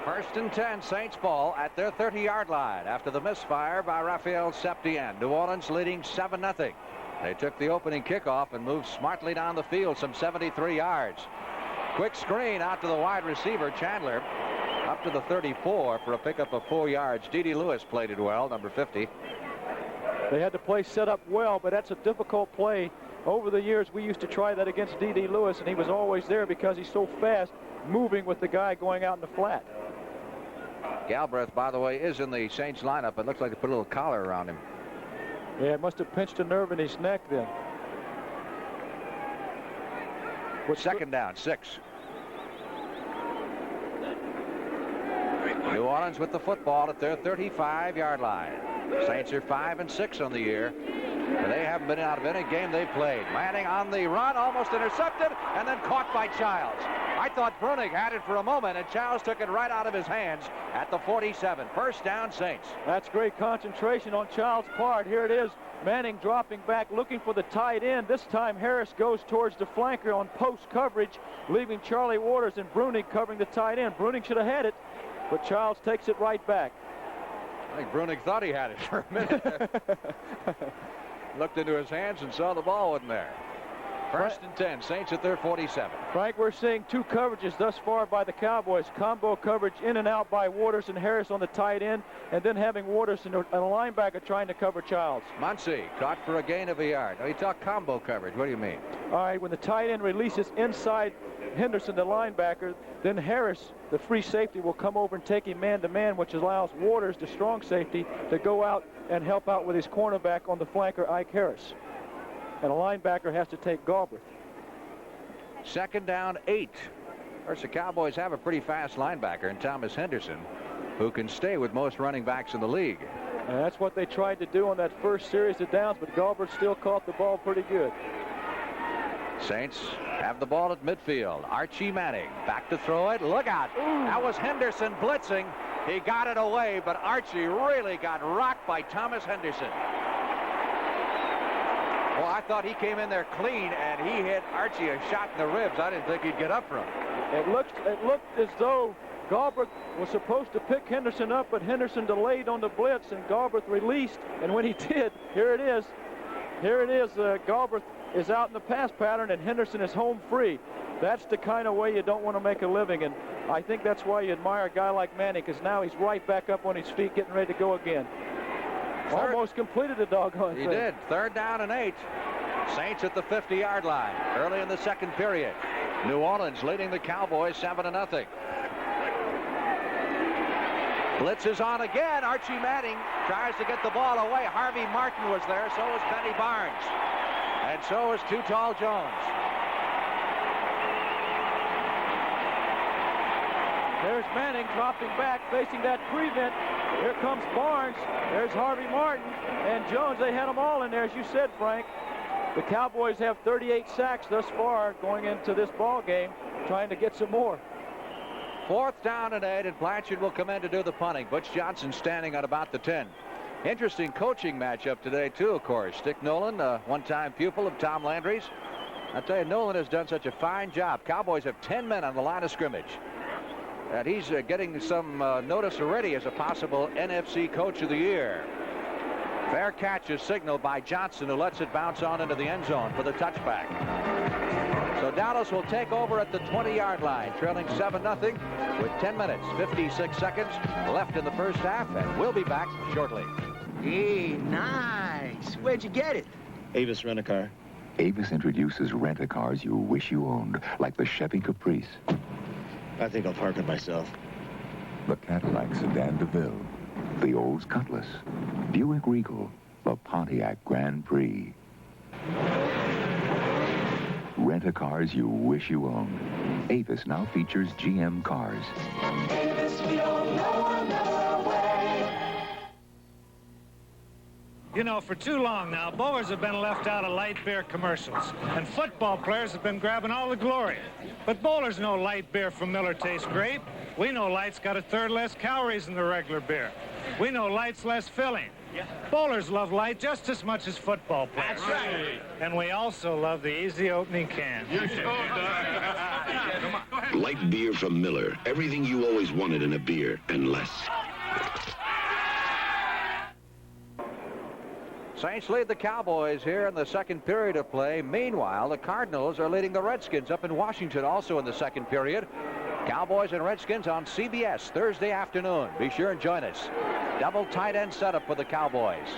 First and 10, Saints ball at their 30-yard line after the misfire by Raphael Septien. New Orleans leading 7-0. They took the opening kickoff and moved smartly down the field some 73 yards. Quick screen out to the wide receiver, Chandler, up to the 34 for a pickup of 4 yards. D.D. Lewis played it well, number 50. They had the play set up well, but that's a difficult play. Over the years, we used to try that against D.D. Lewis, and he was always there because he's so fast, moving with the guy going out in the flat. Galbraith, by the way, is in the Saints lineup. It looks like they put a little collar around him. Yeah, it must have pinched a nerve in his neck then. Second down, 6. New Orleans with the football at their 35-yard line. Saints are 5-6 on the year. They haven't been out of any game they've played. Manning on the run, almost intercepted, and then caught by Childs. I thought Brunig had it for a moment, and Childs took it right out of his hands at the 47. First down, Saints. That's great concentration on Childs' part. Here it is. Manning dropping back, looking for the tight end. This time Harris goes towards the flanker on post coverage, leaving Charlie Waters and Brunig covering the tight end. Brunig should have had it, but Childs takes it right back. I think Brunig thought he had it for a minute. Looked into his hands and saw the ball wasn't there. First and 10, Saints at their 47. Frank, we're seeing 2 coverages thus far by the Cowboys. Combo coverage in and out by Waters and Harris on the tight end, and then having Waters and a linebacker trying to cover Childs. Muncy caught for a gain of a yard. Oh, you talk combo coverage. What do you mean? All right, when the tight end releases inside Henderson, the linebacker, then Harris, the free safety, will come over and take him man-to-man, which allows Waters, the strong safety, to go out and help out with his cornerback on the flanker, Ike Harris. And a linebacker has to take Galbraith. Second down, 8. Of course, the Cowboys have a pretty fast linebacker in Thomas Henderson, who can stay with most running backs in the league. And that's what they tried to do on that first series of downs, but Galbraith still caught the ball pretty good. Saints have the ball at midfield. Archie Manning back to throw it. Look out. Ooh. That was Henderson blitzing. He got it away, but Archie really got rocked by Thomas Henderson. Well, I thought he came in there clean, and he hit Archie a shot in the ribs. I didn't think he'd get up from it. It looked as though Galbraith was supposed to pick Henderson up, but Henderson delayed on the blitz, and Galbraith released. And when he did, here it is. Here it is. Galbraith is out in the pass pattern, and Henderson is home free. That's the kind of way you don't want to make a living, and I think that's why you admire a guy like Manning, because now he's right back up on his feet, getting ready to go again. Almost completed the doggone thing. He did. Third down and 8. Saints at the 50-yard line early in the second period. New Orleans leading the Cowboys 7-0. Blitz is on again. Archie Manning tries to get the ball away. Harvey Martin was there. So was Benny Barnes. And so was Too Tall Jones. There's Manning dropping back, facing that prevent. Here comes Barnes. There's Harvey Martin and Jones. They had them all in there, as you said, Frank. The Cowboys have 38 sacks thus far going into this ball game, trying to get some more. Fourth down and 8, and Blanchard will come in to do the punting. Butch Johnson standing at about the 10. Interesting coaching matchup today, too, of course. Dick Nolan, a one-time pupil of Tom Landry's. I tell you, Nolan has done such a fine job. Cowboys have 10 men on the line of scrimmage. And he's getting some notice already as a possible NFC Coach of the Year. Fair catch is signaled by Johnson, who lets it bounce on into the end zone for the touchback. So Dallas will take over at the 20-yard line, trailing 7-0 with 10 minutes, 56 seconds left in the first half, and we'll be back shortly. Hey, nice. Where'd you get it? Avis Rent-A-Car. Avis introduces rent-a-cars you wish you owned, like the Chevy Caprice, I think I'll park it myself. the Cadillac Sedan DeVille, the Olds Cutlass, Buick Regal, the Pontiac Grand Prix. Rent-a-cars you wish you owned. Avis now features GM cars. Avis, we don't know another way. You know, for too long now, bowlers have been left out of light beer commercials, and football players have been grabbing all the glory. But bowlers know light beer from Miller tastes great. We know light's got a third less calories than the regular beer. We know light's less filling. Bowlers love light just as much as football players. That's right. And we also love the easy opening can. Light beer from Miller. Everything you always wanted in a beer, and less. Saints lead the Cowboys here in the second period of play. Meanwhile, the Cardinals are leading the Redskins up in Washington also in the second period. Cowboys and Redskins on CBS Thursday afternoon. Be sure and join us. Double tight end setup for the Cowboys.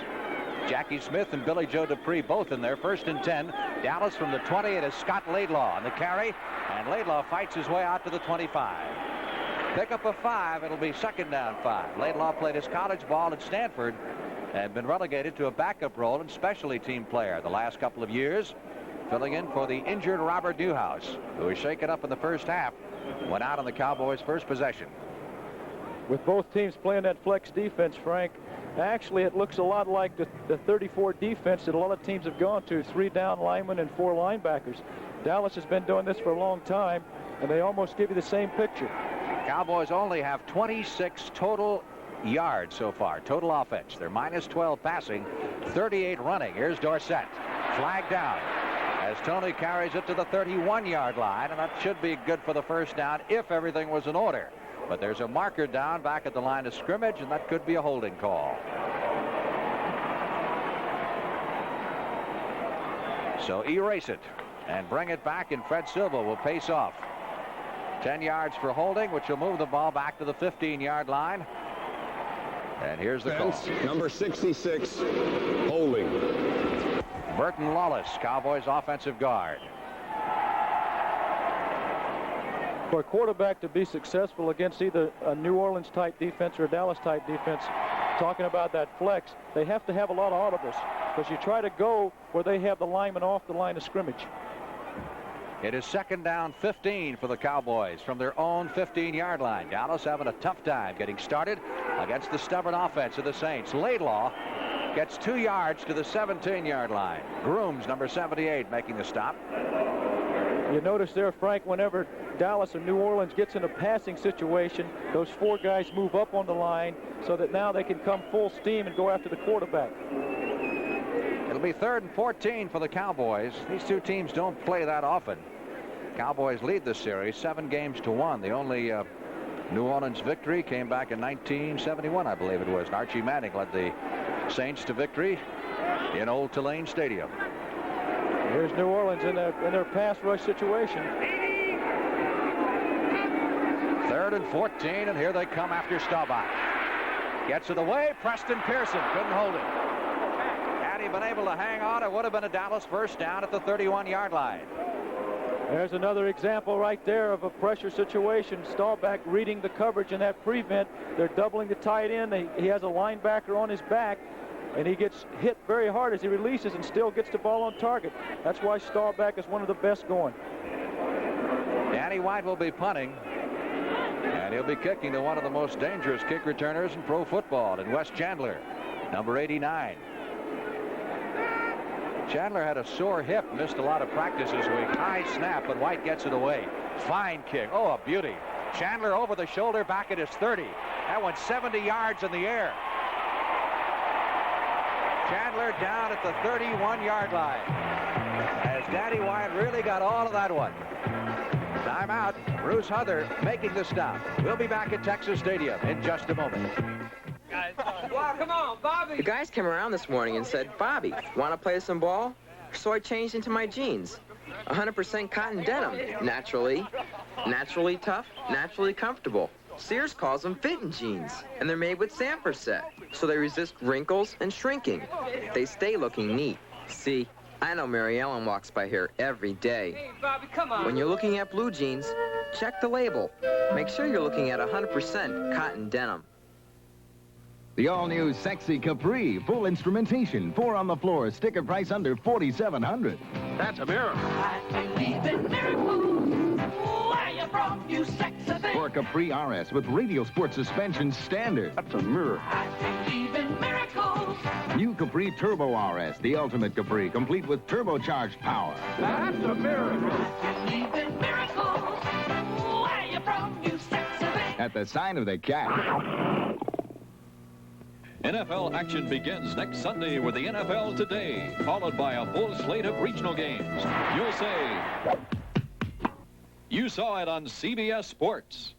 Jackie Smith and Billy Joe Dupree both in there. 1st and 10. Dallas from the 20. It is Scott Laidlaw on the carry. And Laidlaw fights his way out to the 25. Pick up a 5. It'll be 2nd down 5. Laidlaw played his college ball at Stanford and been relegated to a backup role and specialty team player the last couple of years, filling in for the injured Robert Newhouse, who was shaken up in the first half, went out on the Cowboys' first possession. With both teams playing that flex defense, Frank, actually it looks a lot like the 34 defense that a lot of teams have gone to, 3 down linemen and 4 linebackers. Dallas has been doing this for a long time, and they almost give you the same picture. Cowboys only have 26 total yards so far, total offense. They're minus 12 passing, 38 running. Here's Dorsett, flag down as Tony carries it to the 31-yard line, and that should be good for the first down if everything was in order. But there's a marker down back at the line of scrimmage, and that could be a holding call. So erase it and bring it back, and Fred Silva will pace off. 10 yards for holding, which will move the ball back to the 15-yard line. And here's the call. Number 66, holding. Burton Lawless, Cowboys offensive guard. For a quarterback to be successful against either a New Orleans type defense or a Dallas type defense, talking about that flex, they have to have a lot of audibles, because you try to go where they have the lineman off the line of scrimmage. It is 2nd down 15 for the Cowboys from their own 15-yard line. Dallas having a tough time getting started against the stubborn offense of the Saints. Laidlaw gets 2 yards to the 17-yard line. Grooms, number 78, making the stop. You notice there, Frank, whenever Dallas or New Orleans gets in a passing situation, those 4 guys move up on the line so that now they can come full steam and go after the quarterback. It'll be 3rd and 14 for the Cowboys. These two teams don't play that often. Cowboys lead the series 7-1. The only New Orleans victory came back in 1971, I believe it was. And Archie Manning led the Saints to victory in Old Tulane Stadium. Here's New Orleans in their pass rush situation. 3rd and 14, and here they come after Staubach. Gets it away. Preston Pearson couldn't hold it. Had he been able to hang on, it would have been a Dallas first down at the 31-yard line. There's another example right there of a pressure situation. Staubach reading the coverage in that prevent. They're doubling the tight end. He has a linebacker on his back, and he gets hit very hard as he releases and still gets the ball on target. That's why Staubach is one of the best going. Danny White will be punting, and he'll be kicking to one of the most dangerous kick returners in pro football, in Wes Chandler, number 89. Chandler had a sore hip, missed a lot of practice this week. High snap, but White gets it away. Fine kick. Oh, a beauty. Chandler over the shoulder back at his 30. That went 70 yards in the air. Chandler down at the 31-yard line. As Danny White really got all of that one. Timeout. Bruce Huther making the stop. We'll be back at Texas Stadium in just a moment. Wow, come on, Bobby. The guys came around this morning and said, Bobby, want to play some ball? So I changed into my jeans. 100% cotton denim. Naturally tough, naturally comfortable. Sears calls them fitting jeans, and they're made with Sanford set, so they resist wrinkles and shrinking. They stay looking neat. See, I know Mary Ellen walks by here every day. Hey, Bobby, come on. When you're looking at blue jeans, check the label. Make sure you're looking at 100% cotton denim. The all-new Sexy Capri, full instrumentation, 4 on the floor, sticker price under $4,700. That's a miracle. I believe in miracles. Where you from, you sexy thing? For Capri RS with radial sport suspension standard. That's a miracle. I believe in miracles. New Capri Turbo RS, the ultimate Capri, complete with turbocharged power. That's a miracle. I believe in miracles. Where you from, you sexy thing? At the sign of the cat. NFL action begins next Sunday with the NFL Today, followed by a full slate of regional games. You'll say, you saw it on CBS Sports.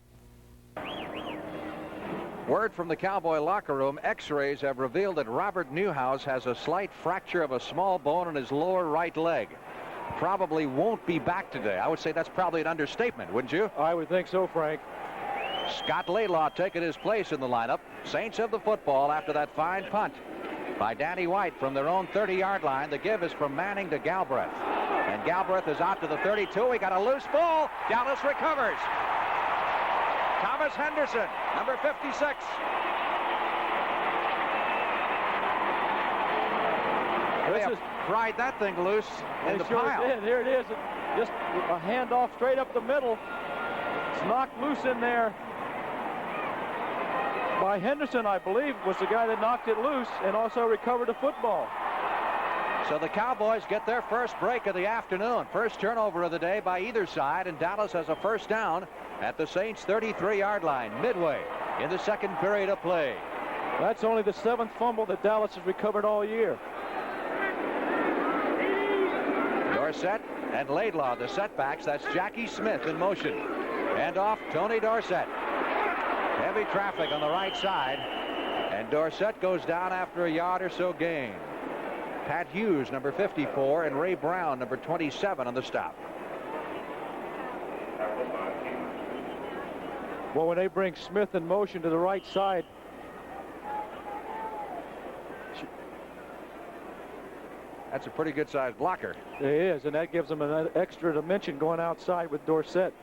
Word from the Cowboy locker room, x-rays have revealed that Robert Newhouse has a slight fracture of a small bone in his lower right leg. Probably won't be back today. I would say that's probably an understatement, wouldn't you? I would think so, Frank. Scott Laidlaw taking his place in the lineup. Saints have the football after that fine punt by Danny White from their own 30-yard line. The give is from Manning to Galbraith. And Galbraith is out to the 32. He got a loose ball. Dallas recovers. Thomas Henderson, number 56. They pried that thing loose in the pile. Did. Here it is. Just a handoff straight up the middle. It's knocked loose in there by Henderson, I believe, was the guy that knocked it loose and also recovered the football. So the Cowboys get their first break of the afternoon. First turnover of the day by either side, and Dallas has a first down at the Saints' 33-yard line, midway in the second period of play. That's only the 7th fumble that Dallas has recovered all year. Dorsett and Laidlaw, the setbacks. That's Jackie Smith in motion. And off Tony Dorsett. Heavy traffic on the right side. And Dorsett goes down after a yard or so gain. Pat Hughes, number 54, and Ray Brown, number 27, on the stop. Well, when they bring Smith in motion to the right side, that's a pretty good-sized blocker. It is, and that gives them an extra dimension going outside with Dorsett.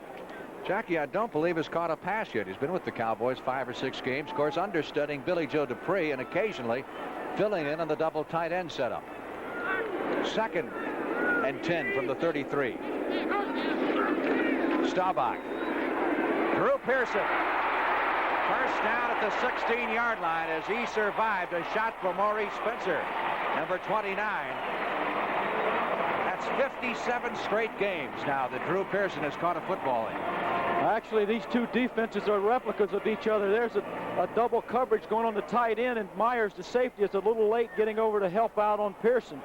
Jackie, I don't believe has caught a pass yet. He's been with the Cowboys 5 or 6 games. Of course, understudying Billy Joe Dupree and occasionally filling in on the double tight end setup. 2nd and 10 from the 33. Staubach. Drew Pearson. First down at the 16-yard line as he survived a shot from Maurice Spencer, number 29. That's 57 straight games now that Drew Pearson has caught a football in. Actually, these two defenses are replicas of each other. There's a double coverage going on the tight end, and Myers, the safety, is a little late getting over to help out on Pearson.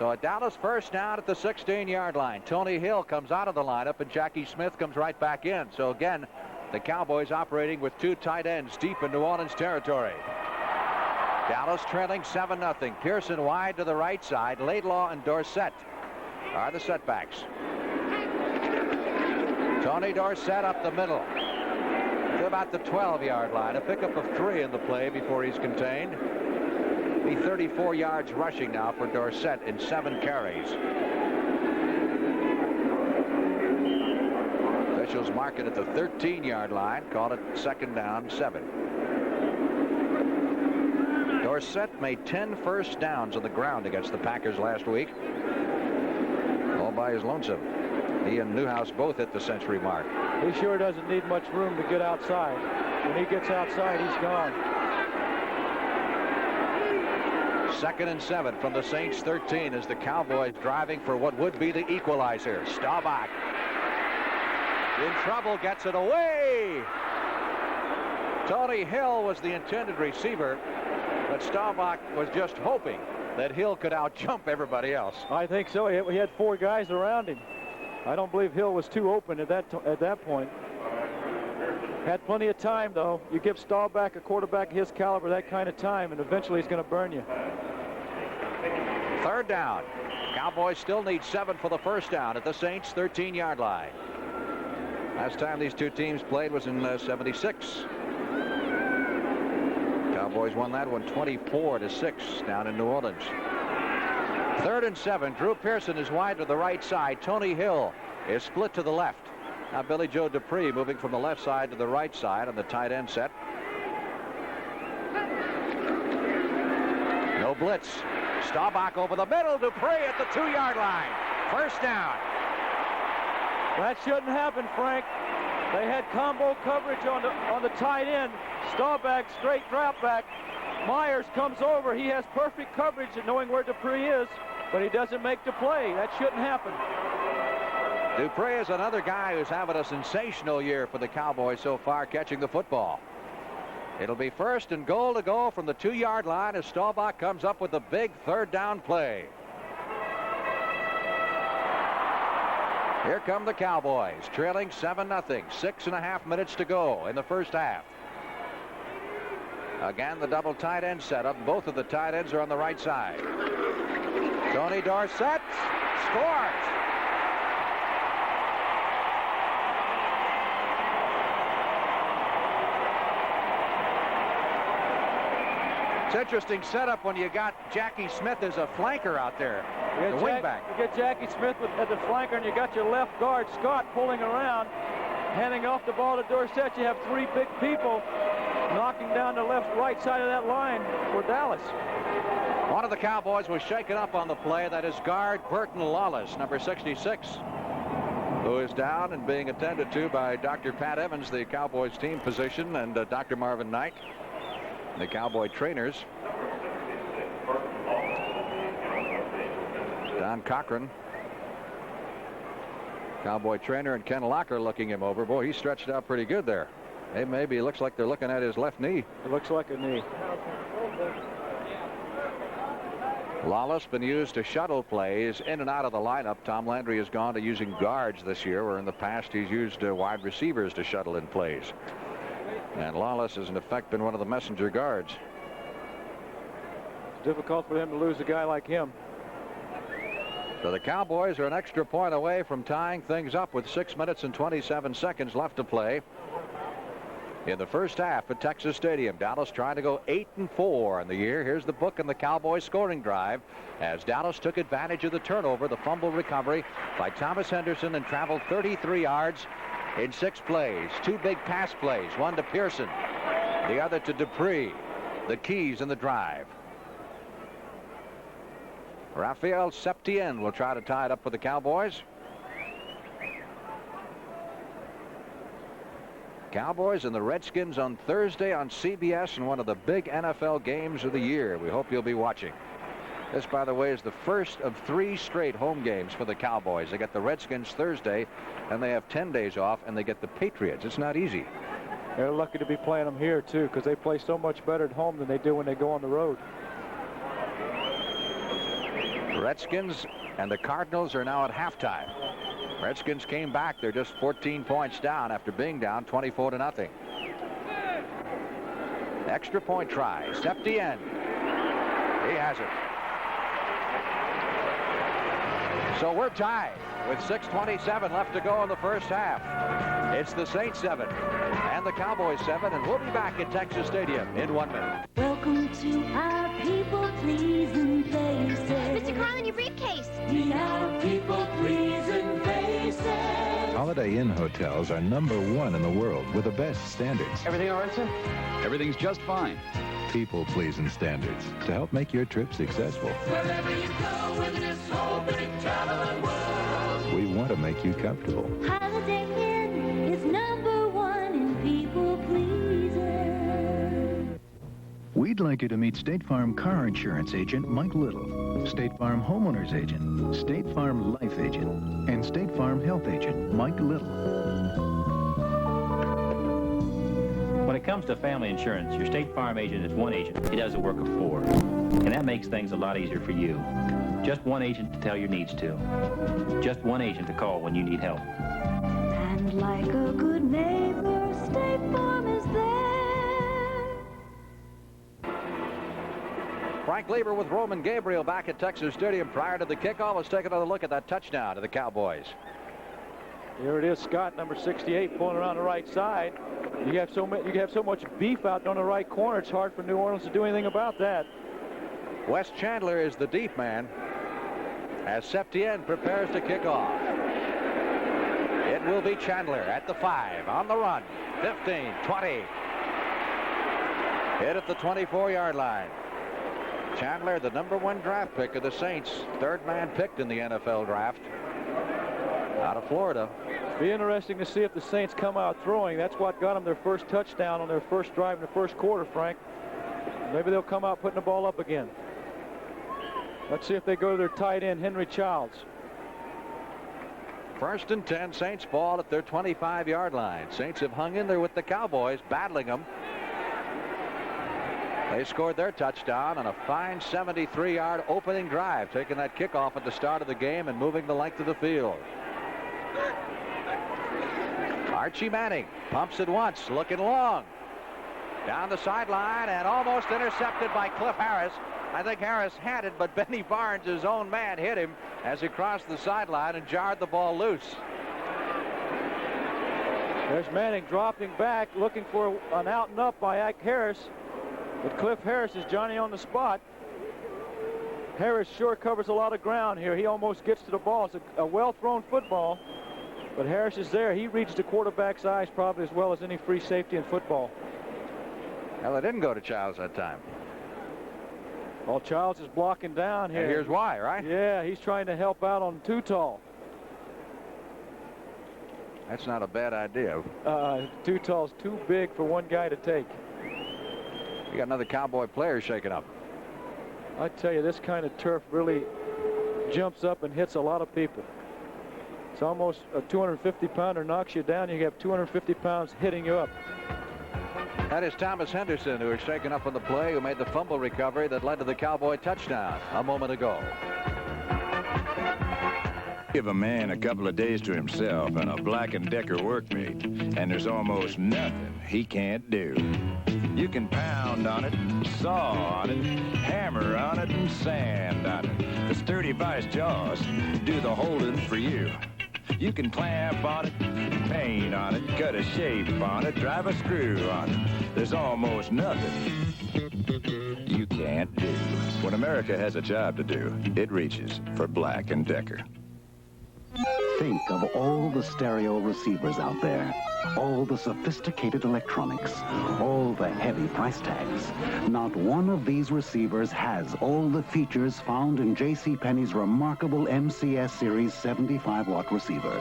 So a Dallas first down at the 16-yard line. Tony Hill comes out of the lineup, and Jackie Smith comes right back in. So again, the Cowboys operating with 2 tight ends deep in New Orleans territory. Dallas trailing 7-0. Pearson wide to the right side. Laidlaw and Dorsett are the setbacks. Tony Dorsett up the middle to about the 12-yard line. A pickup of 3 in the play before he's contained. Be 34 yards rushing now for Dorsett in 7 carries. Officials mark it at the 13-yard line. Call it 2nd down, 7. Dorsett made 10 first downs on the ground against the Packers last week. All by his lonesome. He and Newhouse both hit the century mark. He sure doesn't need much room to get outside. When he gets outside, he's gone. 2nd and 7 from the Saints 13 as the Cowboys driving for what would be the equalizer. Staubach in trouble, gets it away. Tony Hill was the intended receiver, but Staubach was just hoping that Hill could outjump everybody else. I think so. He had 4 guys around him. I don't believe Hill was too open at that point. Had plenty of time, though. You give Staubach, a quarterback his caliber, that kind of time, and eventually he's going to burn you. 3rd down. Cowboys still need 7 for the first down at the Saints' 13-yard line. Last time these two teams played was in 76. Cowboys won that one 24-6 down in New Orleans. 3rd and 7. Drew Pearson is wide to the right side. Tony Hill is split to the left. Now Billy Joe Dupree moving from the left side to the right side on the tight end set. No blitz. Staubach over the middle. Dupree at the 2-yard line. First down. That shouldn't happen, Frank. They had combo coverage on the tight end. Staubach straight drop back. Myers comes over. He has perfect coverage at knowing where Dupree is, but he doesn't make the play. That shouldn't happen. Dupree is another guy who's having a sensational year for the Cowboys so far, catching the football. It'll be 1st and goal to go from the 2-yard line as Staubach comes up with a big 3rd down play. Here come the Cowboys, trailing 7-0. 6.5 minutes to go in the first half. Again, the double tight end setup. Both of the tight ends are on the right side. Tony Dorsett scores. It's interesting setup when you got Jackie Smith as a flanker out there, the wingback. You get Jackie Smith at the flanker, and you got your left guard, Scott, pulling around, handing off the ball to Dorsett. You have 3 big people knocking down the right side of that line for Dallas. One of the Cowboys was shaken up on the play. That is guard Burton Lawless, number 66, who is down and being attended to by Dr. Pat Evans, the Cowboys team physician, and Dr. Marvin Knight, the Cowboy trainers. Don Cochran, Cowboy trainer, and Ken Locker looking him over. Boy, he stretched out pretty good there. Hey, maybe it looks like they're looking at his left knee. It looks like a knee. Lawless been used to shuttle plays in and out of the lineup. Tom Landry has gone to using guards this year, where in the past he's used wide receivers to shuttle in plays. And Lawless has in effect been one of the messenger guards. It's difficult for them to lose a guy like him. So the Cowboys are an extra point away from tying things up with 6 minutes and 27 seconds left to play in the first half at Texas Stadium. Dallas trying to go 8-4 in the year. Here's the book in the Cowboys scoring drive as Dallas took advantage of the turnover, the fumble recovery by Thomas Henderson, and traveled 33 yards in 6 plays. 2 big pass plays, one to Pearson, the other to Dupree. The keys in the drive. Raphael Septien will try to tie it up for the Cowboys. Cowboys and the Redskins on Thursday on CBS in one of the big NFL games of the year. We hope you'll be watching. This, by the way, is the first of 3 straight home games for the Cowboys. They get the Redskins Thursday, and they have 10 days off, and they get the Patriots. It's not easy. They're lucky to be playing them here, too, because they play so much better at home than they do when they go on the road. The Redskins and the Cardinals are now at halftime. Redskins came back. They're just 14 points down after being down 24-0. Extra point try. Septien. He has it. So we're tied with 6:27 left to go in the first half. It's the Saints 7 and the Cowboys 7, and we'll be back at Texas Stadium in 1 minute. Welcome to our people-pleasing places. Mr. Carlin, your briefcase. We are people-pleasing places. Holiday Inn hotels are #1 in the world with the best standards. Everything all right, sir? Everything's just fine. People-pleasing standards to help make your trip successful. Wherever you go in this whole big traveling world. We want to make you comfortable. Holiday Inn is #1 in people-pleasing. We'd like you to meet State Farm car insurance agent Mike Little, State Farm homeowners agent, State Farm life agent, and State Farm health agent Mike Little. When it comes to family insurance, your State Farm agent is one agent. He does the work of 4. And that makes things a lot easier for you. Just one agent to tell your needs to. Just one agent to call when you need help. And like a good neighbor, State Farm is there. Frank Lieber with Roman Gabriel back at Texas Stadium prior to the kickoff. Let's take another look at that touchdown to the Cowboys. Here it is, Scott, number 68, pulling around the right side. You have so much beef out on the right corner. It's hard for New Orleans to do anything about that. Wes Chandler is the deep man as Septien prepares to kick off. It will be Chandler at the 5 on the run. 15, 20. Hit at the 24-yard line. Chandler, the #1 draft pick of the Saints, 3rd man picked in the NFL draft out of Florida. Be interesting to see if the Saints come out throwing. That's what got them their first touchdown on their first drive in the first quarter, Frank. Maybe they'll come out putting the ball up again. Let's see if they go to their tight end, Henry Childs. 1st and 10, Saints ball at their 25-yard line. Saints have hung in there with the Cowboys, battling them. They scored their touchdown on a fine 73-yard opening drive, taking that kickoff at the start of the game and moving the length of the field. Archie Manning pumps it once, looking long. Down the sideline and almost intercepted by Cliff Harris. I think Harris had it, but Benny Barnes, his own man, hit him as he crossed the sideline and jarred the ball loose. There's Manning dropping back, looking for an out and up by Ike Harris. But Cliff Harris is Johnny on the spot. Harris sure covers a lot of ground here. He almost gets to the ball. It's a well-thrown football. But Harris is there. He reads the quarterback's eyes probably as well as any free safety in football. Well, they didn't go to Childs that time. Well, Childs is blocking down here. And here's why, right? Yeah, he's trying to help out on Too Tall. That's not a bad idea. Too Tall's too big for one guy to take. You got another Cowboy player shaking up. I tell you, this kind of turf really jumps up and hits a lot of people. It's almost a 250-pounder knocks you down. You have 250 pounds hitting you up. That is Thomas Henderson, who is shaken up on the play, who made the fumble recovery that led to the Cowboy touchdown a moment ago. Give a man a couple of days to himself and a Black & Decker workmate, and there's almost nothing he can't do. You can pound on it, saw on it, hammer on it, and sand on it. The sturdy vice jaws do the holding for you. You can clamp on it, paint on it, cut a shape on it, drive a screw on it. There's almost nothing you can't do. When America has a job to do, it reaches for Black & Decker. Think of all the stereo receivers out there, all the sophisticated electronics, all the heavy price tags. Not one of these receivers has all the features found in JCPenney's remarkable MCS Series 75-watt receiver.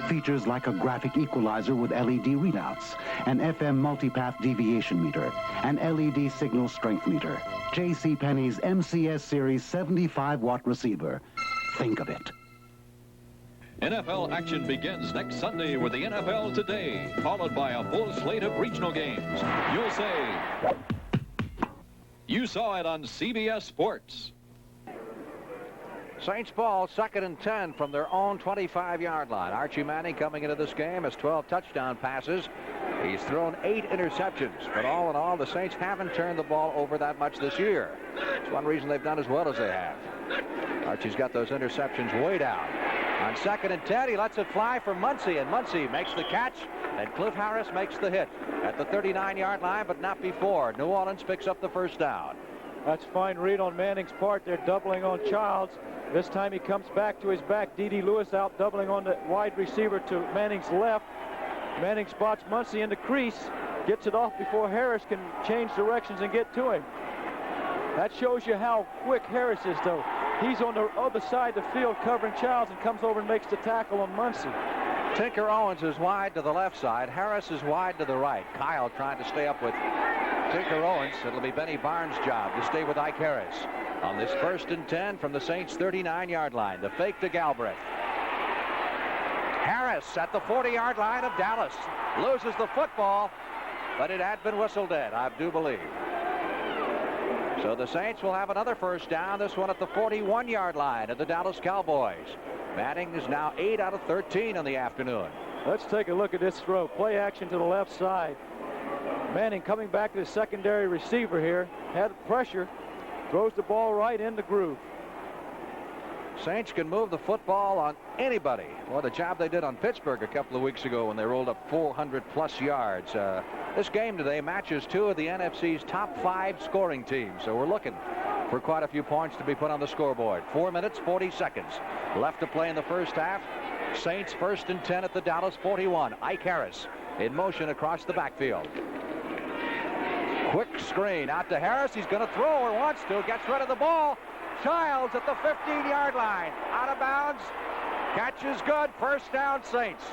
Features like a graphic equalizer with LED readouts, an FM multipath deviation meter, an LED signal strength meter. JCPenney's MCS Series 75-watt receiver. Think of it. NFL action begins next Sunday with the NFL Today, followed by a full slate of regional games. You'll say, you saw it on CBS Sports. Saints ball, 2nd and 10 from their own 25-yard line. Archie Manning coming into this game has 12 touchdown passes. He's thrown 8 interceptions, but all in all, the Saints haven't turned the ball over that much this year. It's one reason they've done as well as they have. Archie's got those interceptions way down. On 2nd and 10, he lets it fly for Muncy, and Muncy makes the catch, and Cliff Harris makes the hit at the 39-yard line, but not before. New Orleans picks up the first down. That's fine read on Manning's part. They're doubling on Childs. This time he comes back to his back. D.D. Lewis out doubling on the wide receiver to Manning's left. Manning spots Muncy in the crease, gets it off before Harris can change directions and get to him. That shows you how quick Harris is, though. He's on the other side of the field covering Childs and comes over and makes the tackle on Muncy. Tinker Owens is wide to the left side. Harris is wide to the right. Kyle trying to stay up with Tinker Owens. It'll be Benny Barnes' job to stay with Ike Harris on this 1st and 10 from the Saints' 39-yard line. The fake to Galbraith. Harris at the 40-yard line of Dallas loses the football, but it had been whistled dead, I do believe. So the Saints will have another first down, this one at the 41-yard line of the Dallas Cowboys. Manning is now 8 out of 13 in the afternoon. Let's take a look at this throw. Play action to the left side. Manning coming back to the secondary receiver here. Had pressure. Throws the ball right in the groove. Saints can move the football on anybody. Well, the job they did on Pittsburgh a couple of weeks ago when they rolled up 400-plus yards. This game today matches 2 of the NFC's top 5 scoring teams. So we're looking for quite a few points to be put on the scoreboard. 4 minutes, 40 seconds left to play in the first half. Saints 1st and 10 at the Dallas 41. Ike Harris in motion across the backfield. Quick screen out to Harris. He's going to throw or wants to. Gets rid of the ball. Childs at the 15-yard line. Out of bounds. Catch is good. First down, Saints.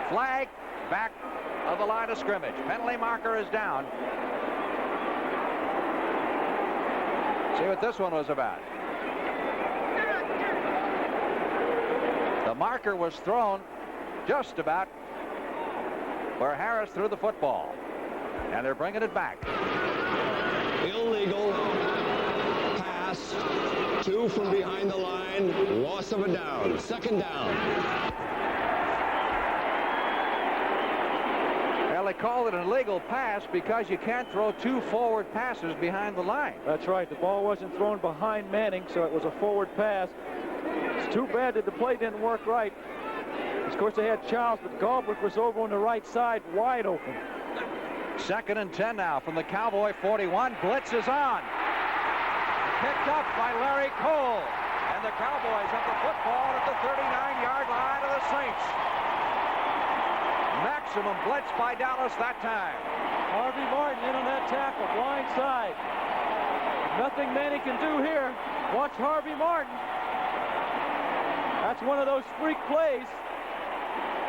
Flag back of the line of scrimmage. Penalty marker is down. See what this one was about. The marker was thrown just about where Harris threw the football. And they're bringing it back. illegal pass. 2 from behind the line. Loss of a down. 2nd down. Well, they called it an illegal pass because you can't throw 2 forward passes behind the line. That's right. The ball wasn't thrown behind Manning, so it was a forward pass. It's too bad that the play didn't work right. Of course, they had Childs, but Galbraith was over on the right side, wide open. 2nd and 10 now from the Cowboy 41. Blitz is on. Picked up by Larry Cole. And the Cowboys have the football at the 39-yard line of the Saints. Maximum blitz by Dallas that time. Harvey Martin in on that tackle, blind side. Nothing Manning can do here. Watch Harvey Martin. That's one of those freak plays.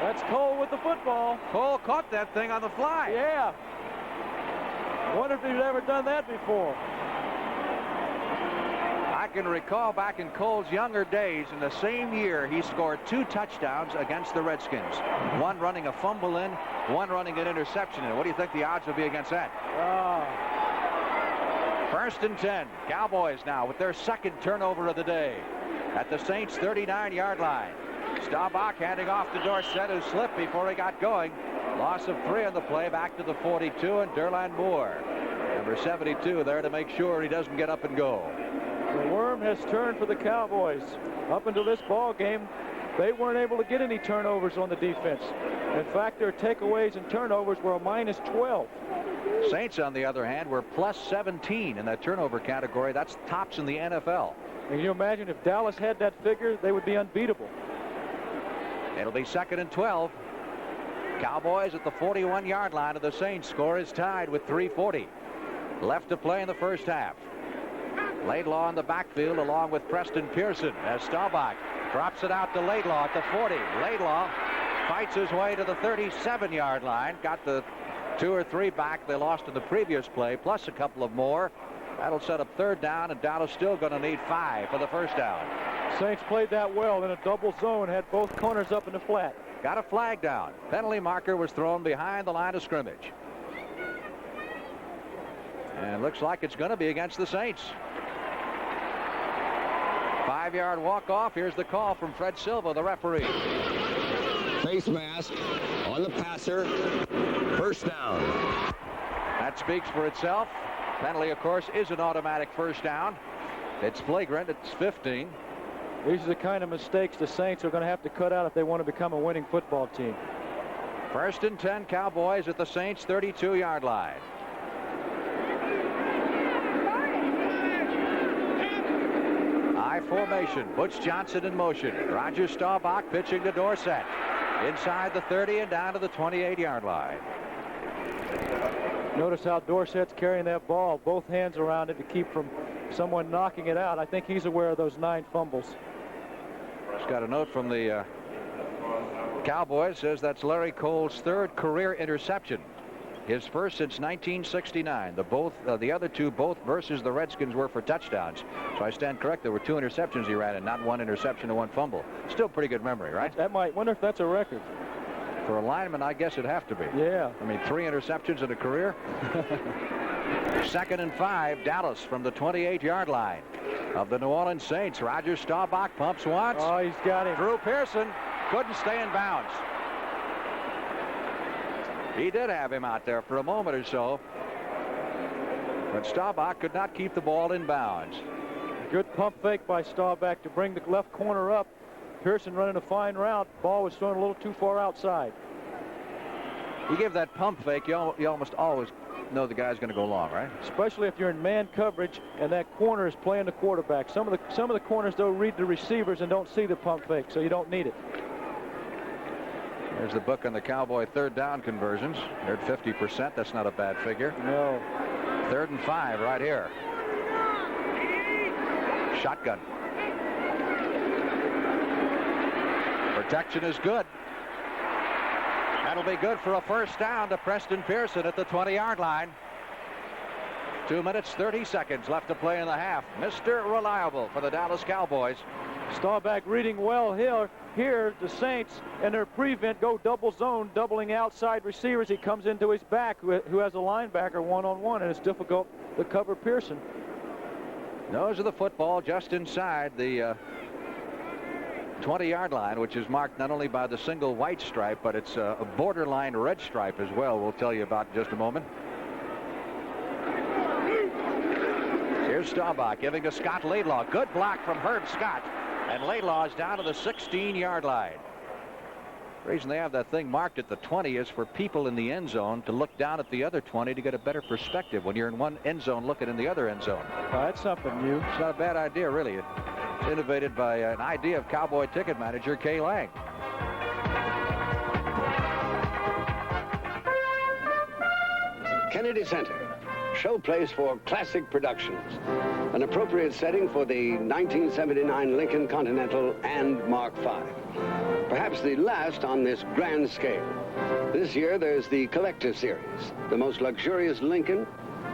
That's Cole with the football. Cole caught that thing on the fly. Yeah. Wonder if he's ever done that before. I can recall back in Cole's younger days, in the same year, he scored 2 touchdowns against the Redskins. One running a fumble in, one running an interception in. What do you think the odds will be against that? 1st and 10. Cowboys now with their 2nd turnover of the day at the Saints' 39-yard line. Staubach handing off to Dorsett, who slipped before he got going. Loss of 3 on the play, back to the 42, and Derland Moore, number 72, there to make sure he doesn't get up and go. The worm has turned for the Cowboys. Up until this ball game, they weren't able to get any turnovers on the defense. In fact, their takeaways and turnovers were a -12. Saints, on the other hand, were +17 in that turnover category. That's tops in the NFL. Can you imagine if Dallas had that figure, they would be unbeatable. It'll be 2nd and 12. Cowboys at the 41-yard line of the Saints. Score is tied with 3:40 left to play in the first half. Laidlaw in the backfield along with Preston Pearson as Staubach drops it out to Laidlaw at the 40. Laidlaw fights his way to the 37-yard line. Got the 2 or 3 back they lost in the previous play, plus a couple of more. That'll set up 3rd down, and Dallas still going to need 5 for the 1st down. Saints played that well in a double zone, had both corners up in the flat. Got a flag down. Penalty marker was thrown behind the line of scrimmage. And looks like it's going to be against the Saints. 5-yard walk-off. Here's the call from Fred Silva, the referee. Face mask on the passer. 1st down. That speaks for itself. Penalty, of course, is an automatic 1st down. It's flagrant. It's 15. These are the kind of mistakes the Saints are going to have to cut out if they want to become a winning football team. 1st and 10, Cowboys at the Saints' 32-yard line. I formation. Butch Johnson in motion. Roger Staubach pitching to Dorsett. Inside the 30 and down to the 28-yard line. Notice how Dorsett's carrying that ball, both hands around it to keep from someone knocking it out. I think he's aware of those 9 fumbles. Just got a note from the Cowboys. Says that's Larry Cole's 3rd career interception. His first since 1969. The other 2, both versus the Redskins, were for touchdowns. So I stand correct. There were 2 interceptions he ran, and not 1 interception and 1 fumble. Still pretty good memory, right? That might. Wonder if that's a record. For a lineman, I guess it'd have to be. Yeah. I mean, 3 interceptions in a career. 2nd and 5, Dallas from the 28-yard line of the New Orleans Saints. Roger Staubach pumps once. Oh, he's got him. Drew Pearson couldn't stay in bounds. He did have him out there for a moment or so, but Staubach could not keep the ball in bounds. Good pump fake by Staubach to bring the left corner up. Pearson running a fine route. Ball was thrown a little too far outside. You give that pump fake, you almost always know the guy's going to go long, right? Especially if you're in man coverage and that corner is playing the quarterback. Some of the corners, though, read the receivers and don't see the pump fake, so you don't need it. There's the book on the Cowboy 3rd down conversions. They're at 50%. That's not a bad figure. No. 3rd and 5 right here. Shotgun. Protection is good. That'll be good for a 1st down to Preston Pearson at the 20-yard line. 2 minutes, 30 seconds left to play in the half. Mr. Reliable for the Dallas Cowboys. Staubach reading well here. here, the Saints and their prevent go double zone, doubling outside receivers. He comes into his back, who has a linebacker one-on-one, and it's difficult to cover Pearson. Nose of the football just inside the 20-yard line, which is marked not only by the single white stripe, but it's a borderline red stripe as well. We'll tell you about in just a moment. Here's Staubach giving to Scott Laidlaw. Good block from Herb Scott. And Laidlaw is down to the 16-yard line. The reason they have that thing marked at the 20 is for people in the end zone to look down at the other 20 to get a better perspective when you're in one end zone looking in the other end zone. That's something new. It's not a bad idea, really. It's innovated by an idea of Cowboy ticket manager Kay Lang. Kennedy Center, showplace for classic productions. An appropriate setting for the 1979 Lincoln Continental and Mark V. Perhaps the last on this grand scale. This year there's the Collector Series, the most luxurious Lincoln,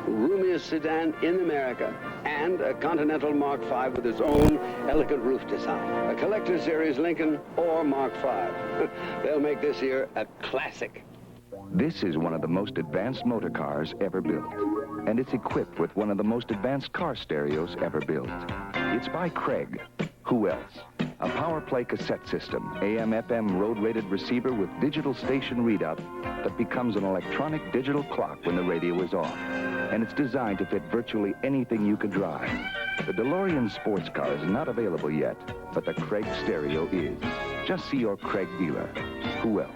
roomiest sedan in America, and a Continental Mark V with its own elegant roof design. A Collector Series Lincoln or Mark V. They'll make this year a classic. This is one of the most advanced motor cars ever built, and it's equipped with one of the most advanced car stereos ever built. It's by Craig. Who else? A power play cassette system, AM/FM road-rated receiver with digital station readout that becomes an electronic digital clock when the radio is off. And it's designed to fit virtually anything you can drive. The DeLorean sports car is not available yet, but the Craig stereo is. Just see your Craig dealer. Who else?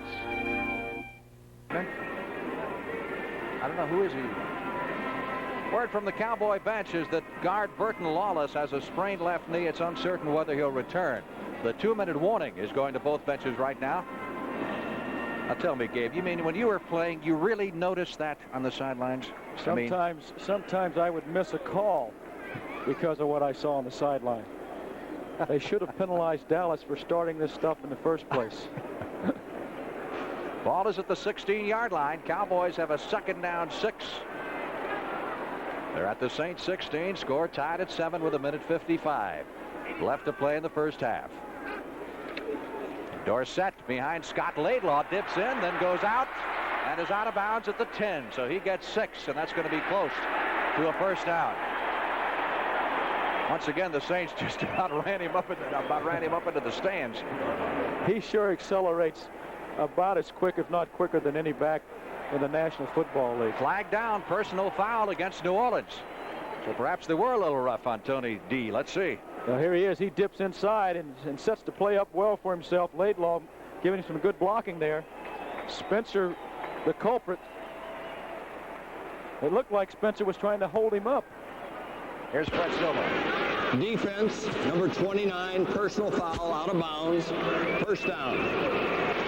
I don't know, who is he? Word from the Cowboy bench is that guard Burton Lawless has a sprained left knee. It's uncertain whether he'll return. The 2-minute warning is going to both benches right now. Now tell me, Gabe, you mean when you were playing, you really noticed that on the sidelines? Sometimes I would miss a call because of what I saw on the sideline. They should have penalized Dallas for starting this stuff in the first place. Ball is at the 16-yard line. Cowboys have a 2nd down 6. They're at the Saints 16. Score tied at 7 with 1:55 left to play in the first half. Dorsett behind Scott Laidlaw, dips in, then goes out and is out of bounds at the 10. So he gets 6, and that's going to be close to a first down. Once again, the Saints just about ran him up into the stands. He sure accelerates about as quick, if not quicker, than any back in the National Football League. Flag down, personal foul against New Orleans. So perhaps they were a little rough on Tony D. Let's see. Now here he is. He dips inside and sets the play up well for himself. Laidlaw giving him some good blocking there. Spencer, the culprit. It looked like Spencer was trying to hold him up. Here's Fred Silva. Defense, number 29, personal foul, out of bounds, first down.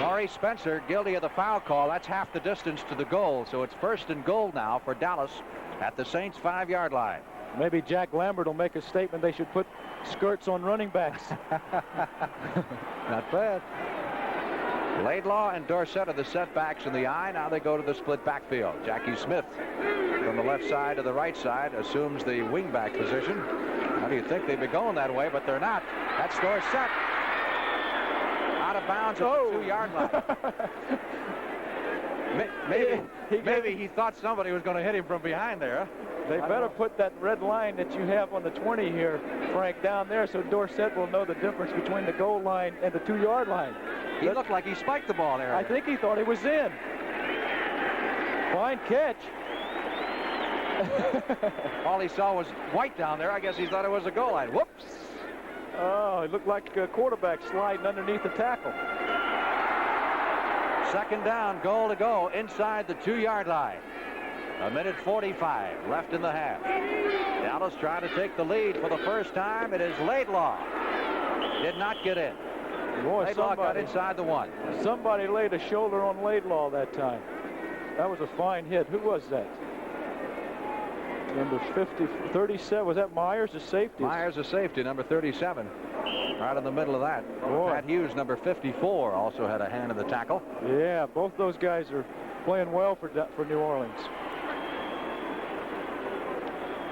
Laurie Spencer guilty of the foul call. That's half the distance to the goal. So it's 1st and goal now for Dallas at the Saints 5-yard line. Maybe Jack Lambert will make a statement they should put skirts on running backs. Not bad. Laidlaw and Dorsett are the setbacks in the eye. Now they go to the split backfield. Jackie Smith from the left side to the right side assumes the wingback position. How do you think they'd be going that way? But they're not. That's Dorsett. Out of bounds at the 2-yard line. Maybe he thought somebody was going to hit him from behind there. They better put that red line that you have on the 20 here, Frank, down there so Dorsett will know the difference between the goal line and the 2-yard line. He looked like he spiked the ball there. I think he thought he was in. Fine catch. All he saw was white down there. I guess he thought it was a goal line. Whoops. Oh, it looked like a quarterback sliding underneath the tackle. 2nd down, goal to go inside the 2-yard line. 1:45 left in the half. Dallas trying to take the lead for the first time. It is Laidlaw. Did not get in. Boy, Laidlaw got inside the 1. Somebody laid a shoulder on Laidlaw that time. That was a fine hit. Who was that? Number 37. Was that Myers, the safety? Myers, the safety, number 37. Right in the middle of that. Boy. Pat Hughes, number 54, also had a hand in the tackle. Yeah, both those guys are playing well for New Orleans.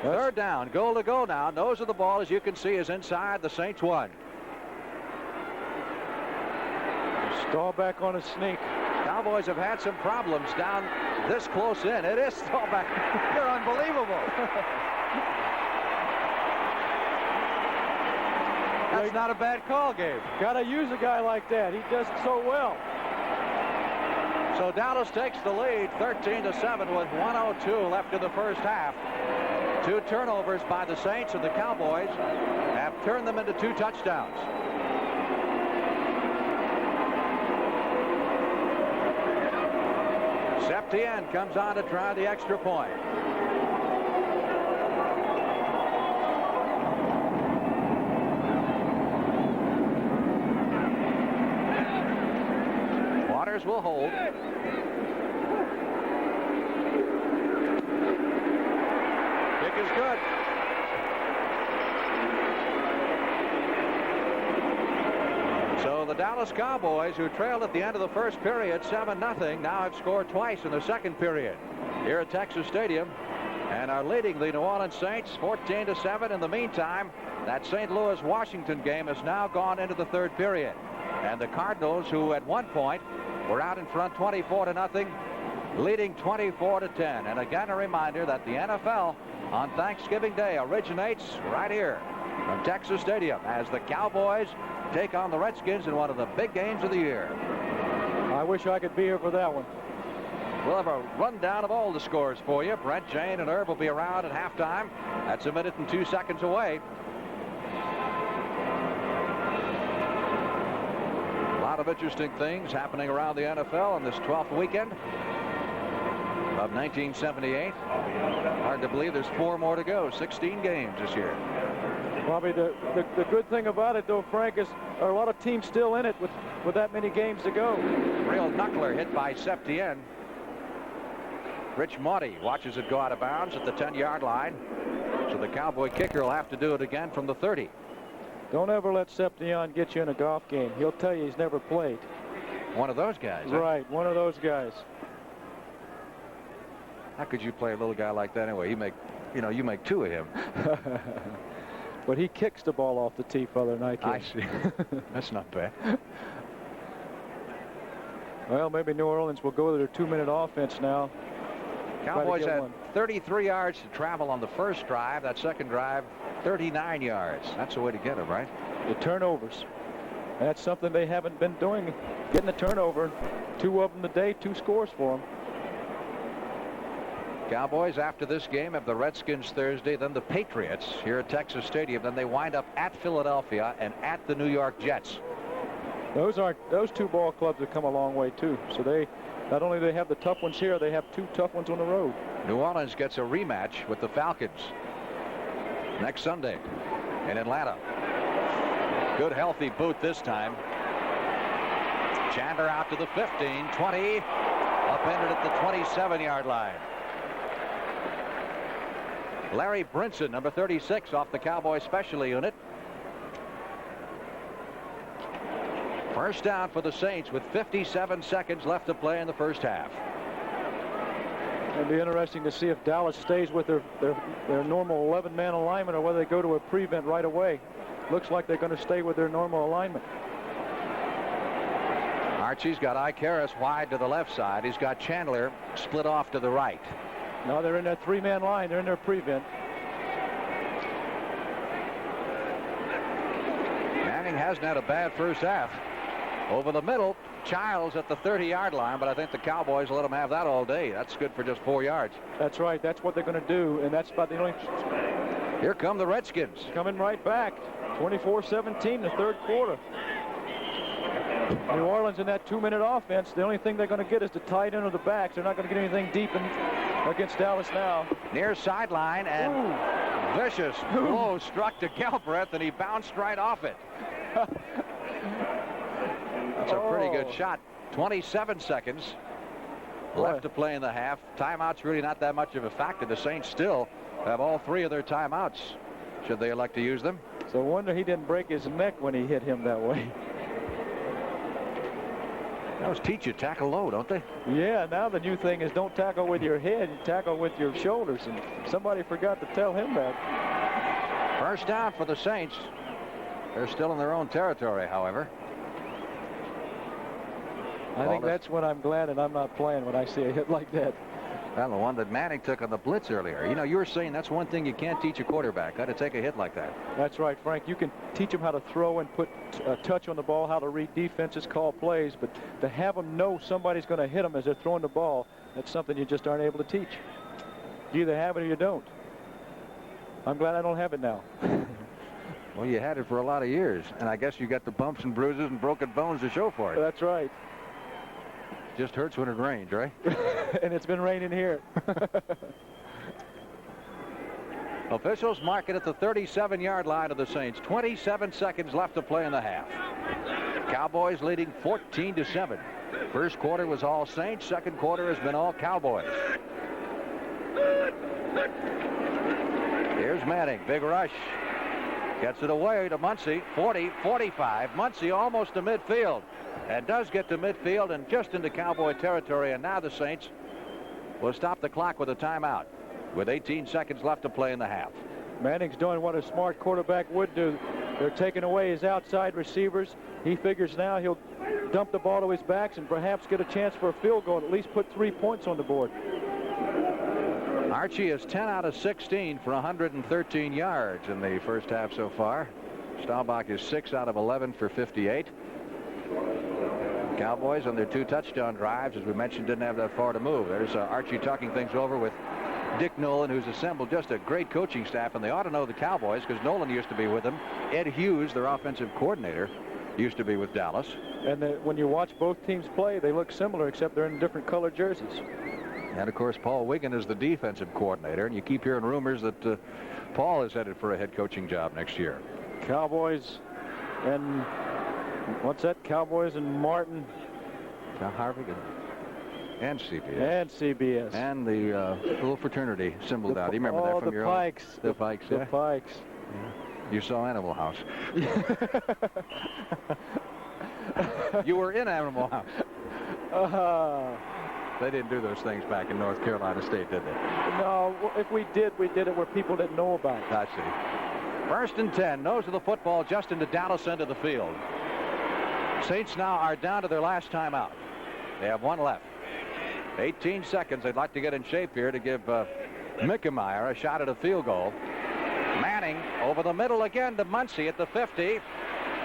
3rd down, goal to go now. Nose of the ball, as you can see, is inside the Saints 1. Staubach on a sneak. Cowboys have had some problems down this close in. It is Staubach. You're unbelievable. That's not a bad call, Gabe. Got to use a guy like that. He does it so well. So Dallas takes the lead 13-7 with 1:02 left in the first half. 2 turnovers by the Saints, and the Cowboys have turned them into 2 touchdowns. Septien comes on to try the extra point. Waters will hold. Kick is good. So the Dallas Cowboys, who trailed at the end of the first period 7-0, now have scored twice in the second period here at Texas Stadium and are leading the New Orleans Saints 14-7. In the meantime, that St. Louis-Washington game has now gone into the third period. And the Cardinals, who at one point were out in front 24-0, leading 24-10. And again, a reminder that the NFL on Thanksgiving Day originates right here from Texas Stadium as the Cowboys take on the Redskins in one of the big games of the year. I wish I could be here for that one. We'll have a rundown of all the scores for you. Brent, Jane, and Herb will be around at halftime. That's 1 minute and 2 seconds away. A lot of interesting things happening around the NFL on this 12th weekend of 1978. Hard to believe there's 4 more to go. 16 games this year. Bobby, the good thing about it, though, Frank, is there are a lot of teams still in it with that many games to go. Real knuckler hit by Septien. Rich Monty watches it go out of bounds at the 10-yard line. So the Cowboy kicker will have to do it again from the 30. Don't ever let Septien get you in a golf game. He'll tell you he's never played. One of those guys. Right, huh? one of those guys. How could you play a little guy like that anyway? You make 2 of him. But he kicks the ball off the tee for other night. I see. That's not bad. Well, maybe New Orleans will go to their 2-minute offense now. Cowboys had 33 yards to travel on the first drive. That second drive, 39 yards. That's the way to get them, right? The turnovers. That's something they haven't been doing, getting a turnover. 2 of them today, 2 scores for them. Cowboys, after this game, have the Redskins Thursday, then the Patriots here at Texas Stadium. Then they wind up at Philadelphia and at the New York Jets. Those 2 ball clubs have come a long way, too. So they not only they have the tough ones here, they have 2 tough ones on the road. New Orleans gets a rematch with the Falcons next Sunday in Atlanta. Good healthy boot this time. Chandler out to the 15, 20, upended at the 27-yard line. Larry Brinson, number 36, off the Cowboy special unit. First down for the Saints with 57 seconds left to play in the first half. It'll be interesting to see if Dallas stays with their normal 11-man alignment or whether they go to a prevent right away. Looks like they're going to stay with their normal alignment. Archie's got Icaris wide to the left side. He's got Chandler split off to the right. Now they're in that 3-man line. They're in their prevent. Manning hasn't had a bad first half. Over the middle, Childs at the 30-yard line, but I think the Cowboys will let him have that all day. That's good for just 4 yards. That's right. That's what they're going to do, and that's about the only... Here come the Redskins. Coming right back. 24-17 the third quarter. New Orleans in that 2-minute offense, the only thing they're going to get is the tight end of the backs. They're not going to get anything deep against Dallas now. Near sideline, and vicious blow struck to Galbraith, and he bounced right off it. That's a pretty good shot. 27 seconds left to play in the half. Timeout's really not that much of a factor. The Saints still have all 3 of their timeouts, should they elect to use them. So I wonder he didn't break his neck when he hit him that way. Those teach you tackle low, don't they? Yeah, now the new thing is don't tackle with your head, you tackle with your shoulders, and somebody forgot to tell him that. First down for the Saints. They're still in their own territory, however. I think that's when I'm glad that I'm not playing when I see a hit like that. Well, the one that Manning took on the blitz earlier. You know, you were saying that's one thing you can't teach a quarterback, how to take a hit like that. That's right, Frank. You can teach them how to throw and put a touch on the ball, how to read defenses, call plays, but to have them know somebody's going to hit them as they're throwing the ball, that's something you just aren't able to teach. You either have it or you don't. I'm glad I don't have it now. Well, you had it for a lot of years, and I guess you got the bumps and bruises and broken bones to show for it. That's right. Just hurts when it rains, right? And it's been raining here. Officials mark it at the 37-yard line of the Saints. 27 seconds left to play in the half. Cowboys leading 14-7. First quarter was all Saints. Second quarter has been all Cowboys. Here's Manning. Big rush. Gets it away to Muncy. 40, 45. Muncy almost to midfield. And does get to midfield and just into Cowboy territory. And now the Saints will stop the clock with a timeout with 18 seconds left to play in the half. Manning's doing what a smart quarterback would do. They're taking away his outside receivers. He figures now he'll dump the ball to his backs and perhaps get a chance for a field goal and at least put 3 points on the board. Archie is 10 out of 16 for 113 yards in the first half so far. Staubach is 6 out of 11 for 58. Cowboys on their 2 touchdown drives, as we mentioned, didn't have that far to move. There's Archie talking things over with Dick Nolan, who's assembled just a great coaching staff, and they ought to know the Cowboys because Nolan used to be with them. Ed Hughes, their offensive coordinator, used to be with Dallas. And when you watch both teams play, they look similar, except they're in different colored jerseys. And, of course, Paul Wiggin is the defensive coordinator, and you keep hearing rumors that Paul is headed for a head coaching job next year. Cowboys and what's that? Cowboys and Martin. Harvick and CBS. And CBS. And the little fraternity symboled out. You remember that from your Pikes. The Pikes. The Pikes. Yeah. You saw Animal House. You were in Animal House. They didn't do those things back in North Carolina State, did they? No, if we did it where people didn't know about it. I see. First and 10. Nose of the football just into Dallas end of the field. Saints now are down to their last timeout. They have 1 left. 18 seconds. They'd like to get in shape here to give Mickemeyer a shot at a field goal. Manning over the middle again to Muncy at the 50.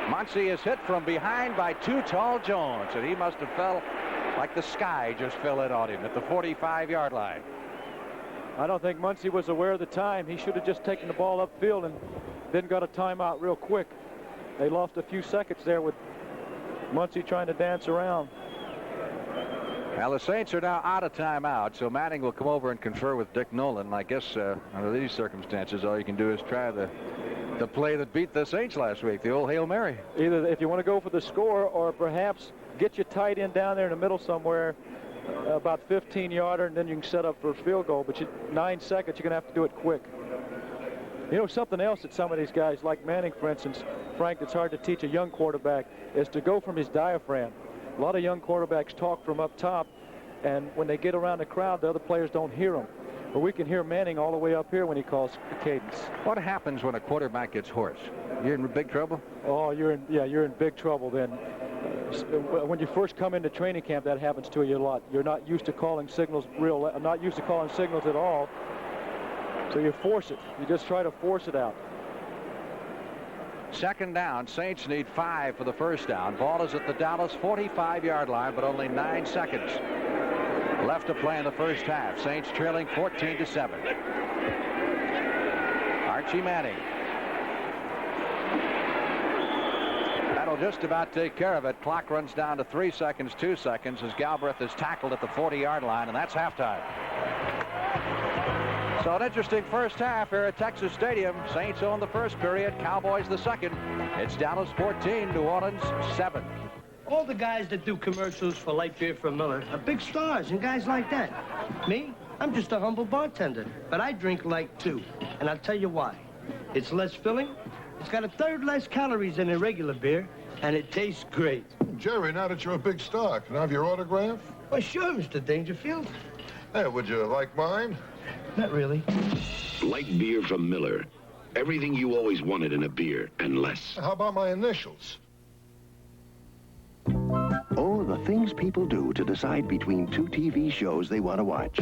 Muncy is hit from behind by Too Tall Jones, and he must have fell like the sky just fell in on him at the 45-yard line. I don't think Muncy was aware of the time. He should have just taken the ball upfield and then got a timeout real quick. They lost a few seconds there with Muncy trying to dance around. Well, the Saints are now out of timeout, so Manning will come over and confer with Dick Nolan. I guess under these circumstances, all you can do is try the play that beat the Saints last week, the old Hail Mary. Either if you want to go for the score or perhaps get your tight end down there in the middle somewhere, about 15-yarder, and then you can set up for a field goal. But 9 seconds, you're going to have to do it quick. You know, something else that some of these guys, like Manning, for instance, Frank, that's hard to teach a young quarterback, is to go from his diaphragm. A lot of young quarterbacks talk from up top, and when they get around the crowd, the other players don't hear them. But we can hear Manning all the way up here when he calls cadence. What happens when a quarterback gets hoarse? You're in big trouble? Oh, you're in big trouble then. When you first come into training camp, that happens to you a lot. You're not used to calling signals not used to calling signals at all. So you force it. You just try to force it out. Second down. Saints need 5 for the first down. Ball is at the Dallas 45-yard line, but only 9 seconds left to play in the first half. Saints trailing 14-7. Archie Manning. That'll just about take care of it. Clock runs down to 3 seconds, 2 seconds as Galbraith is tackled at the 40-yard line, and that's halftime. So an interesting first half here at Texas Stadium. Saints own the first period, Cowboys the second. It's Dallas 14, New Orleans 7. All the guys that do commercials for light beer from Miller are big stars and guys like that. Me, I'm just a humble bartender, but I drink light too. And I'll tell you why. It's less filling, it's got 1/3 less calories than a regular beer, and it tastes great. Jerry, now that you're a big star, can I have your autograph? Well, sure, Mr. Dangerfield. Hey, would you like mine? Not really. Light beer from Miller. Everything you always wanted in a beer, and less. How about my initials? Oh, the things people do to decide between two TV shows they want to watch.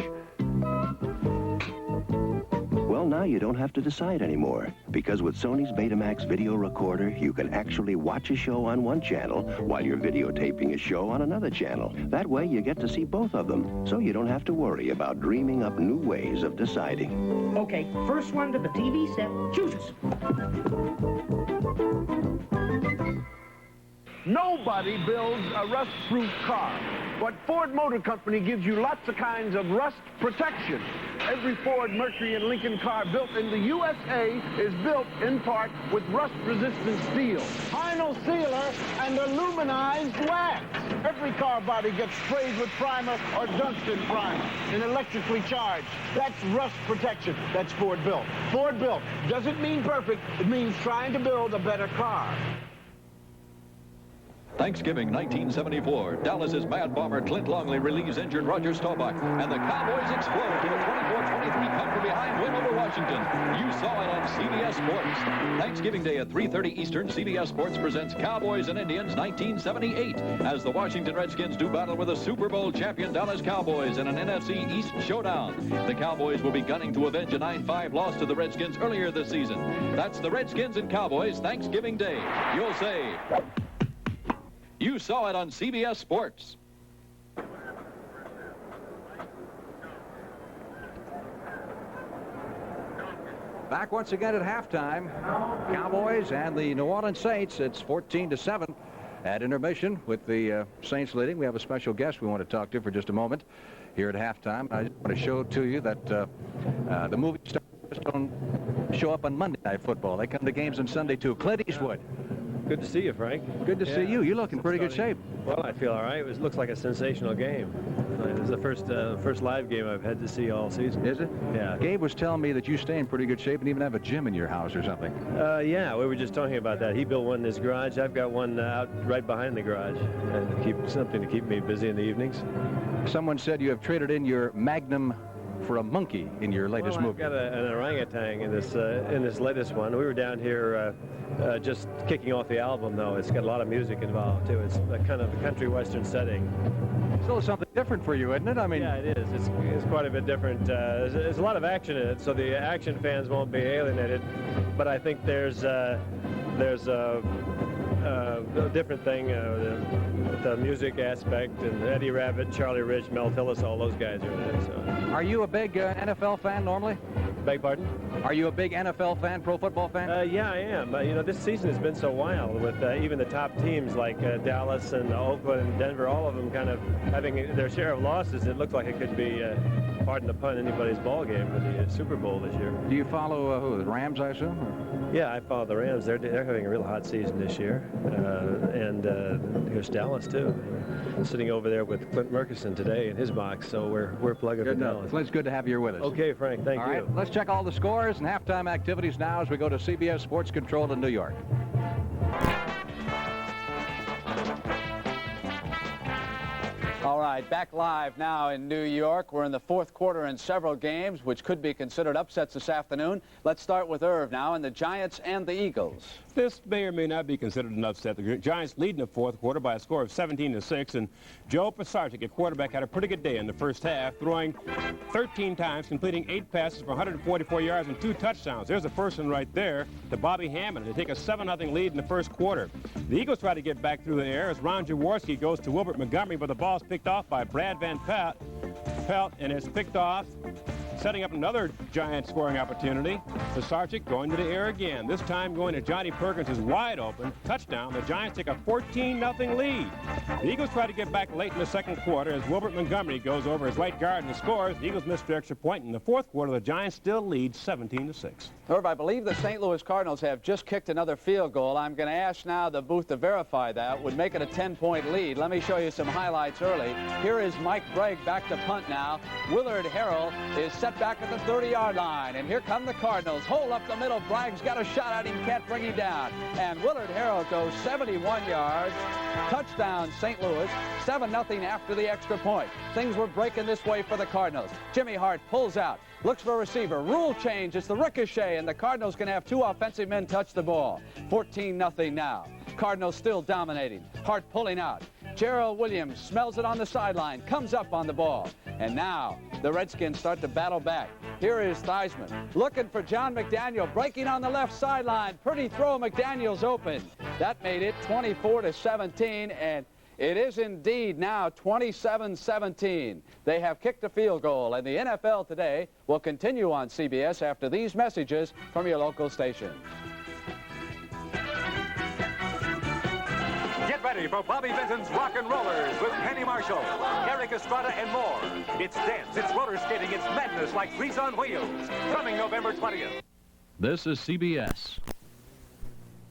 Well, now you don't have to decide anymore, because with Sony's Betamax video recorder, you can actually watch a show on one channel while you're videotaping a show on another channel. That way, you get to see both of them, so you don't have to worry about dreaming up new ways of deciding. Okay, first one to the TV set chooses. Nobody builds a rust-proof car, but Ford Motor Company gives you lots of kinds of rust protection. Every Ford, Mercury, and Lincoln car built in the USA is built in part with rust-resistant steel, Hino sealer, and aluminized wax. Every car body gets sprayed with primer or Dunstan primer and electrically charged. That's rust protection. That's Ford built. Ford built doesn't mean perfect. It means trying to build a better car. Thanksgiving 1974, Dallas's Mad Bomber Clint Longley relieves injured Roger Staubach, and the Cowboys explode to a 24-23 come from behind win over Washington. You saw it on CBS Sports. Thanksgiving Day at 3:30 Eastern, CBS Sports presents Cowboys and Indians 1978 as the Washington Redskins do battle with the Super Bowl champion Dallas Cowboys in an NFC East showdown. The Cowboys will be gunning to avenge a 9-5 loss to the Redskins earlier this season. That's the Redskins and Cowboys Thanksgiving Day. You'll say, you saw it on CBS Sports. Back once again at halftime. Cowboys and the New Orleans Saints. It's 14-7 at intermission with the Saints leading. We have a special guest we want to talk to for just a moment here at halftime. I just want to show to you that the movie stars don't show up on Monday Night Football. They come to games on Sunday too. Clint Eastwood. Good to see you, Frank. Good to see you. You look in pretty good shape. Well, I feel all right. It looks like a sensational game. It was the first live game I've had to see all season. Is it? Yeah. Gabe was telling me that you stay in pretty good shape and even have a gym in your house or something. Yeah, we were just talking about that. He built one in his garage. I've got one out right behind the garage, and keep something to keep me busy in the evenings. Someone said you have traded in your Magnum for a monkey in your latest movie. I've got an orangutan in this latest one. We were down here just kicking off the album, though. It's got a lot of music involved too. It's a kind of a country western setting. Still something different for you, isn't it? I mean, yeah, it is. It's quite a bit different. There's a lot of action in it, so the action fans won't be alienated. But I think there's a different thing. The music aspect, and Eddie Rabbitt, Charlie Rich, Mel Tillis, all those guys are in it. So. Are you a big NFL fan normally? Beg pardon? Are you a big NFL fan, pro football fan? Yeah, I am. You know, this season has been so wild with even the top teams like Dallas and Oakland and Denver, all of them kind of having their share of losses. It looks like it could be, pardon the pun, anybody's ball game for the Super Bowl this year. Do you follow the Rams, I assume? Or? Yeah, I follow the Rams. They're having a real hot season this year. And here's Dallas, too. Sitting over there with Clint Murkison today in his box, so we're plugging for Dallas. Clint's good to have you here with us. Okay, Frank, thank you. All right, let's check all the scores and halftime activities now as we go to CBS Sports Control in New York. All right, back live now in New York. We're in the fourth quarter in several games, which could be considered upsets this afternoon. Let's start with Irv now and the Giants and the Eagles. This may or may not be considered an upset. The Giants lead in the fourth quarter by a score of 17-6, and Joe Pisarcik, a quarterback, had a pretty good day in the first half, throwing 13 times, completing 8 passes for 144 yards and 2 touchdowns. There's a first one right there to Bobby Hammond to take a 7-0 lead in the first quarter. The Eagles try to get back through the air as Ron Jaworski goes to Wilbert Montgomery, but the ball's picked off by Brad Van Pelt, and it's picked off, setting up another Giant scoring opportunity. Pisarcik going to the air again, this time going to Johnny Perkins, is wide open. Touchdown. The Giants take a 14-0 lead. The Eagles try to get back late in the second quarter as Wilbert Montgomery goes over his right guard and scores. The Eagles missed their extra point. In the fourth quarter, the Giants still lead 17-6. Herb, I believe the St. Louis Cardinals have just kicked another field goal. I'm going to ask now the booth to verify that. Would make it a 10-point lead. Let me show you some highlights early. Here is Mike Bragg back to punt now. Willard Harrell is set back at the 30-yard line. And here come the Cardinals. Hole up the middle. Bragg's got a shot at him. Can't bring him down. And Willard Harrell goes 71 yards. Touchdown, St. Louis. 7-0 after the extra point. Things were breaking this way for the Cardinals. Jimmy Hart pulls out. Looks for a receiver. Rule change. It's the ricochet, and the Cardinals can have 2 offensive men touch the ball. 14-0 now. Cardinals still dominating. Hart pulling out. Gerald Williams smells it on the sideline, comes up on the ball. And now the Redskins start to battle back. Here is Theismann looking for John McDaniel, breaking on the left sideline. Pretty throw, McDaniel's open. That made it 24-17, and it is indeed now 27-17. They have kicked a field goal, and the NFL Today will continue on CBS after these messages from your local station. Get ready for Bobby Benton's Rock and Rollers with Penny Marshall, Eric Estrada, and more. It's dance, it's roller skating, it's madness like Grease on Wheels. Coming November 20th. This is CBS.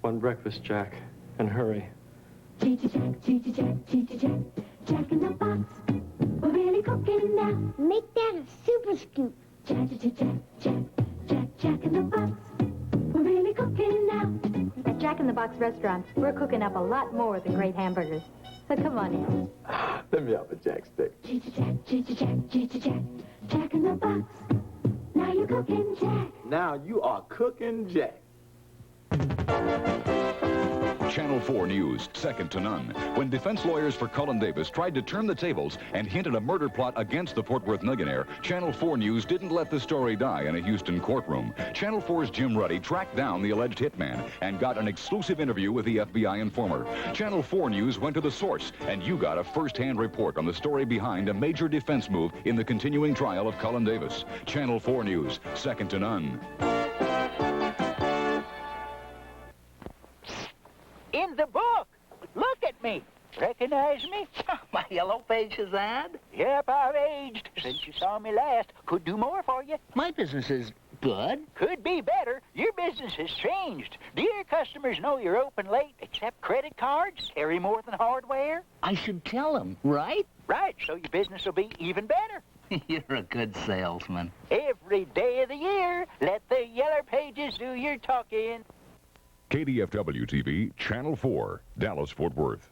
One breakfast, Jack, and hurry. Jack in the box. We're really cooking now. Make that a super scoop. Jack in the box. We're really cooking now. At Jack in the Box restaurant, we're cooking up a lot more than great hamburgers. So come on in. Let me have a Jack stick. Jack in the box. Now you're cooking Jack. Now you are cooking Jack. Channel 4 News, second to none. When defense lawyers for Cullen Davis tried to turn the tables and hinted a murder plot against the Fort Worth millionaire, Channel 4 News didn't let the story die in a Houston courtroom. Channel 4's Jim Ruddy tracked down the alleged hitman and got an exclusive interview with the FBI informer. Channel 4 News went to the source, and you got a first-hand report on the story behind a major defense move in the continuing trial of Cullen Davis. Channel 4 News, second to none. In the book. Look at me. Recognize me? My Yellow Pages ad? Yep, I've aged since you saw me last. Could do more for you. My business is good. Could be better. Your business has changed. Do your customers know you're open late, accept credit cards, carry more than hardware? I should tell them, right? Right, so your business will be even better. You're a good salesman. Every day of the year, let the Yellow Pages do your talking. KDFW TV, Channel 4, Dallas-Fort Worth.